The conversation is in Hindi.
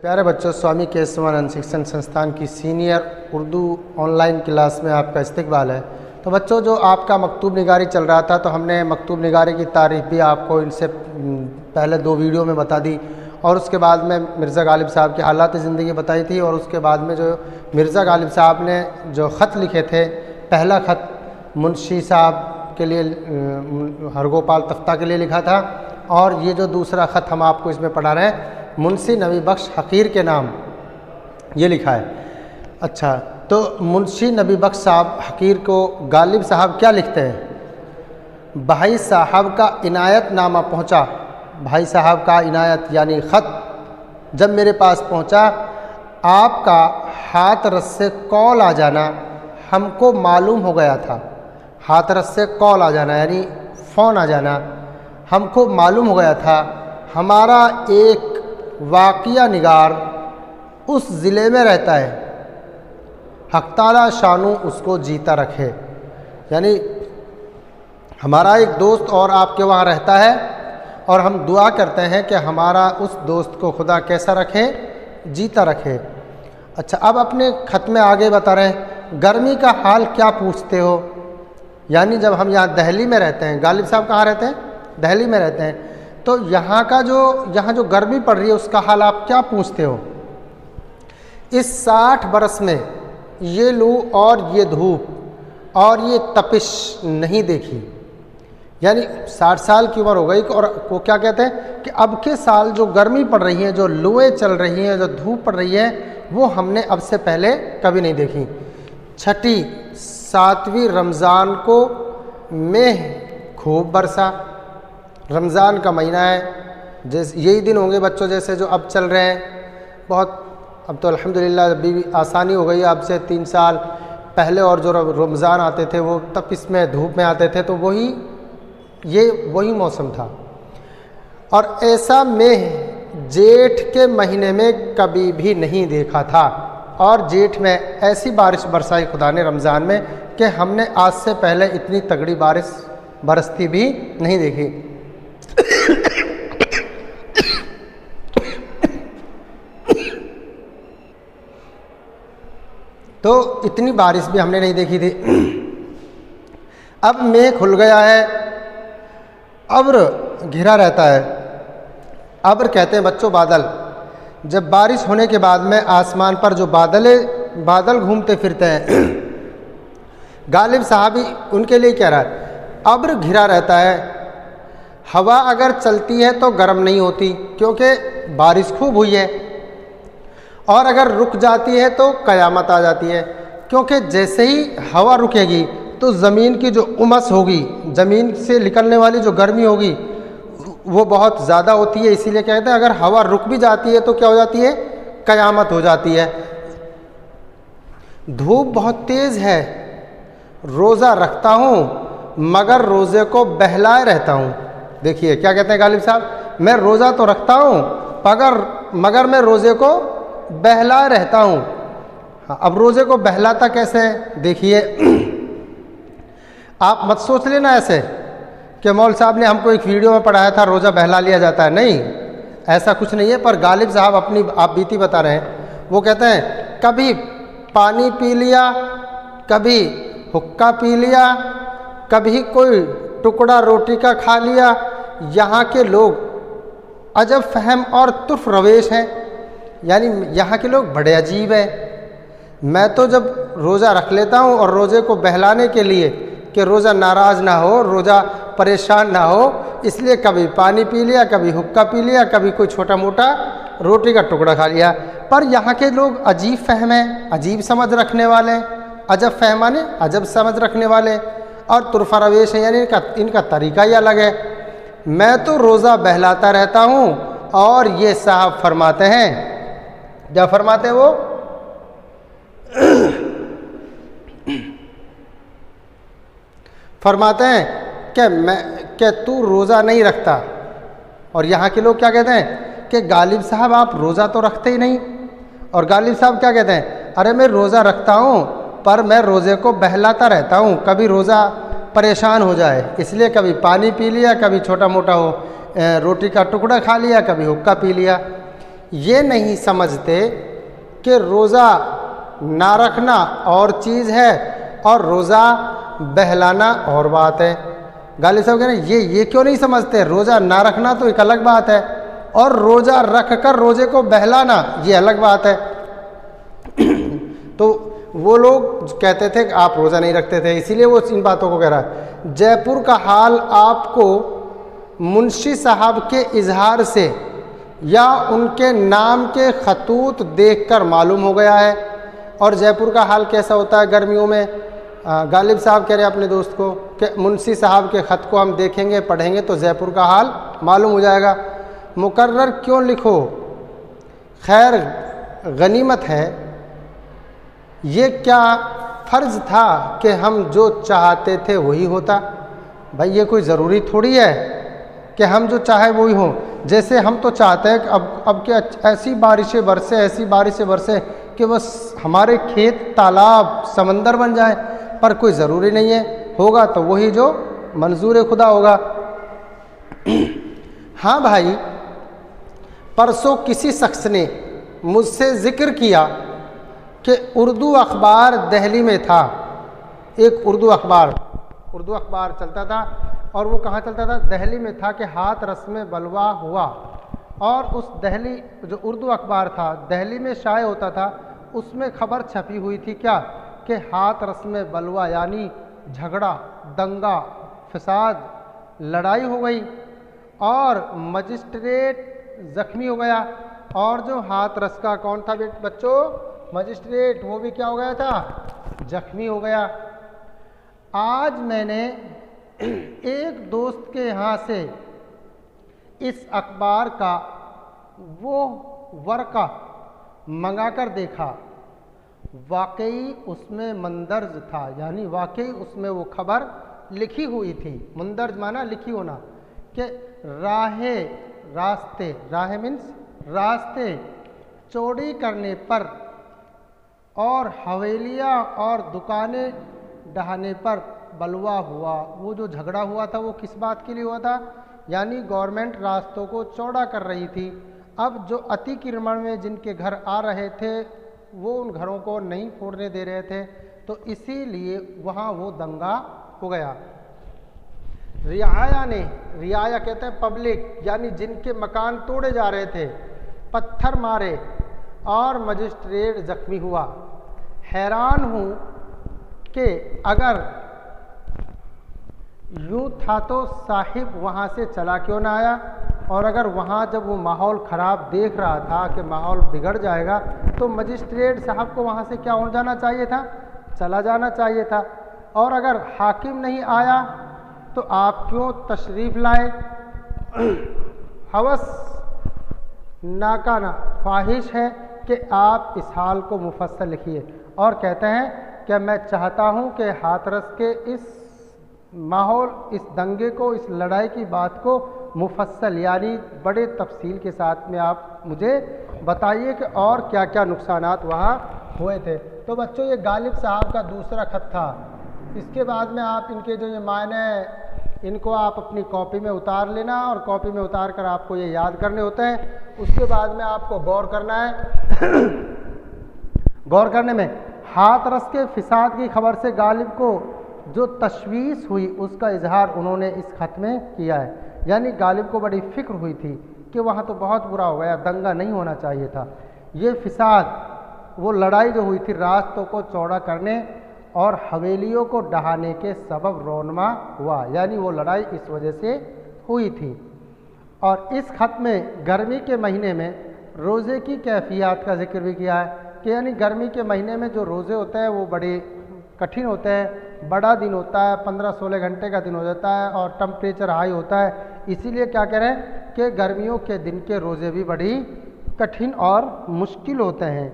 प्यारे बच्चों, स्वामी केशवानंद शिक्षण संस्थान की सीनियर उर्दू ऑनलाइन क्लास में आपका इस्तकबाल है। तो बच्चों, जो आपका मकतूब निगारी चल रहा था, तो हमने मकतूब निगारी की तारीफ़ भी आपको इनसे पहले 2 वीडियो में बता दी, और उसके बाद में मिर्ज़ा गालिब साहब की हालात ज़िंदगी बताई थी, और उसके बाद में जो मिर्ज़ा गालिब साहब ने जो ख़त लिखे थे, पहला ख़त मुंशी साहब के लिए हरगोपाल तख्ता के लिए लिखा था, और ये जो दूसरा ख़त हम आपको इसमें पढ़ा रहे हैं मुंशी नबी बख्श हकीर के नाम ये लिखा है। अच्छा, तो मुंशी नबी बख्श साहब हकीर को गालिब साहब क्या लिखते हैं? भाई साहब का इनायत नामा पहुँचा, भाई साहब का इनायत यानी ख़त जब मेरे पास पहुँचा, आपका हाथ रस से कॉल आ जाना हमको मालूम हो गया था। हाथ रस से कॉल आ जाना यानी फ़ोन आ जाना हमको मालूम हो गया था। हमारा एक वाक़िया निगार उस ज़िले में रहता है, हक़ ताला शानू उसको जीता रखे। यानी हमारा एक दोस्त और आपके वहाँ रहता है, और हम दुआ करते हैं कि हमारा उस दोस्त को खुदा कैसा रखे, जीता रखे। अच्छा, अब अपने ख़त में आगे बता रहे हैं, गर्मी का हाल क्या पूछते हो? यानी जब हम यहाँ दिल्ली में रहते हैं, गालिब साहब कहाँ रहते हैं? दिल्ली में रहते हैं, तो यहाँ जो गर्मी पड़ रही है उसका हाल आप क्या पूछते हो? इस 60 बरस में ये लू और ये धूप और ये तपिश नहीं देखी। यानी 60 साल की उम्र हो गई, और वो क्या कहते हैं कि अब के साल जो गर्मी पड़ रही है, जो लुएँ चल रही हैं, जो धूप पड़ रही है, वो हमने अब से पहले कभी नहीं देखी। छठी 7वीं रमज़ान को मेह खूब बरसा। रमज़ान का महीना है, जैसे यही दिन होंगे बच्चों जैसे जो अब चल रहे हैं। बहुत अब तो अल्हम्दुलिल्लाह अभी आसानी हो गई है, अब से 3 साल पहले और जो रमज़ान आते थे वो तपिश में धूप में आते थे, तो वही मौसम था। और ऐसा मेह जेठ के महीने में कभी भी नहीं देखा था, और जेठ में ऐसी बारिश बरसाई खुदा ने रमज़ान में कि हमने आज से पहले इतनी तगड़ी बारिश बरसती भी नहीं देखी। तो इतनी बारिश भी हमने नहीं देखी थी। अब मेघ खुल गया है, अब्र घिरा रहता है। अब्र कहते हैं बच्चों बादल। जब बारिश होने के बाद में आसमान पर जो बादल घूमते फिरते हैं, गालिब साहब ही उनके लिए कह रहा है, अब्र घिरा रहता है। हवा अगर चलती है तो गर्म नहीं होती क्योंकि बारिश खूब हुई है, और अगर रुक जाती है तो क़यामत आ जाती है, क्योंकि जैसे ही हवा रुकेगी तो ज़मीन की जो उमस होगी, ज़मीन से निकलने वाली जो गर्मी होगी वो बहुत ज़्यादा होती है। इसीलिए कहते हैं अगर हवा रुक भी जाती है तो क्या हो जाती है? क़यामत हो जाती है। धूप बहुत तेज़ है, रोज़ा रखता हूँ मगर रोज़े को बहलाए रहता हूँ। देखिए क्या कहते हैं गालिब साहब, मैं रोज़ा तो रखता हूँ मगर मैं रोज़े को बहलाए रहता हूँ। हाँ, अब रोज़े को बहलाता कैसे है? देखिए, आप मत सोच लेना ऐसे कि मौल साहब ने हमको एक वीडियो में पढ़ाया था रोज़ा बहला लिया जाता है। नहीं, ऐसा कुछ नहीं है। पर गालिब साहब अपनी आप बीती बता रहे हैं। वो कहते हैं कभी पानी पी लिया, कभी हुक्का पी लिया, कभी कोई टुकड़ा रोटी का खा लिया। यहाँ के लोग अजब फहम और तुर्फ रवेश हैं, यानी यहाँ के लोग बड़े अजीब हैं। मैं तो जब रोज़ा रख लेता हूँ, और रोज़े को बहलाने के लिए कि रोज़ा नाराज़ ना हो, रोज़ा परेशान ना हो, इसलिए कभी पानी पी लिया, कभी हुक्का पी लिया, कभी कोई छोटा मोटा रोटी का टुकड़ा खा लिया। पर यहाँ के लोग अजीब फहम हैं, अजीब समझ रखने वाले, अजब फहमाने अजब समझ रखने वाले, और तुर्फा रवेश है, यानी इनका तरीका ही अलग है। मैं तो रोज़ा बहलाता रहता हूँ, और ये साहब फरमाते हैं, क्या फरमाते हैं वो? फरमाते हैं कि तू रोज़ा नहीं रखता। और यहाँ के लोग क्या कहते हैं कि गालिब साहब आप रोज़ा तो रखते ही नहीं। और गालिब साहब क्या कहते हैं, अरे मैं रोज़ा रखता हूँ पर मैं रोज़े को बहलाता रहता हूँ, कभी रोज़ा परेशान हो जाए इसलिए कभी पानी पी लिया, कभी छोटा मोटा रोटी का टुकड़ा खा लिया, कभी हुक्का पी लिया। ये नहीं समझते कि रोज़ा ना रखना और चीज़ है और रोज़ा बहलाना और बात है। गालिब साहब कह रहे हैं ये क्यों नहीं समझते, रोज़ा ना रखना तो एक अलग बात है और रोज़ा रख कर रोज़े को बहलाना ये अलग बात है। तो वो लोग कहते थे कि आप रोज़ा नहीं रखते थे, इसीलिए वो इन बातों को कह रहा है। जयपुर का हाल आपको मुंशी साहब के इजहार से या उनके नाम के खतूत देखकर मालूम हो गया है। और जयपुर का हाल कैसा होता है गर्मियों में, गालिब साहब कह रहे हैं अपने दोस्त को कि मुंशी साहब के ख़त को हम देखेंगे पढ़ेंगे तो जयपुर का हाल मालूम हो जाएगा। मुकर्रर क्यों लिखो, खैर गनीमत है। ये क्या फ़र्ज़ था कि हम जो चाहते थे वही होता। भाई ये कोई ज़रूरी थोड़ी है कि हम जो चाहे वही हो। जैसे हम तो चाहते हैं कि अब क्या ऐसी बारिशें बरसे कि बस हमारे खेत तालाब समंदर बन जाए, पर कोई ज़रूरी नहीं है, होगा तो वही जो मंजूर खुदा होगा। हाँ भाई, परसों किसी शख्स ने मुझसे ज़िक्र किया कि उर्दू अखबार दिल्ली में था। एक उर्दू अखबार चलता था और वो कहाँ चलता था, दिल्ली में था कि हाथ रस में बलवा हुआ। और उस दिल्ली जो उर्दू अखबार था दिल्ली में शाये होता था, उसमें खबर छपी हुई थी क्या कि हाथ रस में बलवा यानी झगड़ा, दंगा, फसाद, लड़ाई हो गई और मजिस्ट्रेट ज़ख्मी हो गया। और जो हाथ रस का कौन था बच्चों, मजिस्ट्रेट, वो भी क्या हो गया था, जख्मी हो गया। आज मैंने एक दोस्त के यहाँ से इस अखबार का वो वर्का मंगाकर देखा, वाकई उसमें मंदर्ज था, यानी वाकई उसमें वो खबर लिखी हुई थी। मंदर्ज माना लिखी होना, कि राह मीन्स रास्ते चौड़ी करने पर और हवेलियाँ और दुकानें ढहाने पर बलवा हुआ। वो जो झगड़ा हुआ था वो किस बात के लिए हुआ था, यानी गवर्नमेंट रास्तों को चौड़ा कर रही थी। अब जो अतिक्रमण में जिनके घर आ रहे थे वो उन घरों को नहीं फोड़ने दे रहे थे, तो इसीलिए वहाँ वो दंगा हो गया। रियाया कहते हैं पब्लिक, यानी जिनके मकान तोड़े जा रहे थे, पत्थर मारे और मजिस्ट्रेट जख्मी हुआ। हैरान हूँ कि अगर यूँ था तो साहिब वहाँ से चला क्यों ना आया, और अगर वहाँ जब वो माहौल ख़राब देख रहा था कि माहौल बिगड़ जाएगा, तो मजिस्ट्रेट साहब को वहाँ से क्या हो जाना चाहिए था, चला जाना चाहिए था। और अगर हाकिम नहीं आया तो आप क्यों तशरीफ़ लाए। हवस नाकाना ख्वाहिश है कि आप इस हाल को मुफस्सल लिखिए। और कहते हैं कि मैं चाहता हूँ कि हाथरस के इस माहौल, इस दंगे को, इस लड़ाई की बात को मुफस्सल यानी बड़े तफसील के साथ में आप मुझे बताइए कि और क्या क्या नुकसानात वहाँ हुए थे। तो बच्चों ये गालिब साहब का दूसरा ख़त था। इसके बाद में आप इनके जो ये मायने, इनको आप अपनी कॉपी में उतार लेना और कॉपी में उतार कर आपको ये याद करने होते हैं। उसके बाद में आपको गौर करना है। गौर करने में हाथरस के फिसाद की खबर से गालिब को जो तशवीश हुई उसका इजहार उन्होंने इस खत में किया है। यानी गालिब को बड़ी फ़िक्र हुई थी कि वहाँ तो बहुत बुरा हो गया, दंगा नहीं होना चाहिए था। ये फिसाद, वो लड़ाई जो हुई थी रास्तों को चौड़ा करने और हवेलियों को ढहाने के सबब रोनमा हुआ, यानी वो लड़ाई इस वजह से हुई थी। और इस खत में गर्मी के महीने में रोज़े की कैफियत का जिक्र भी किया है कि यानी गर्मी के महीने में जो रोज़े होते हैं वो बड़े कठिन होते हैं, बड़ा दिन होता है, 15-16 घंटे का दिन हो जाता है और टेम्परेचर हाई होता है। इसीलिए क्या करें कि गर्मियों के दिन के रोज़े भी बड़ी कठिन और मुश्किल होते हैं।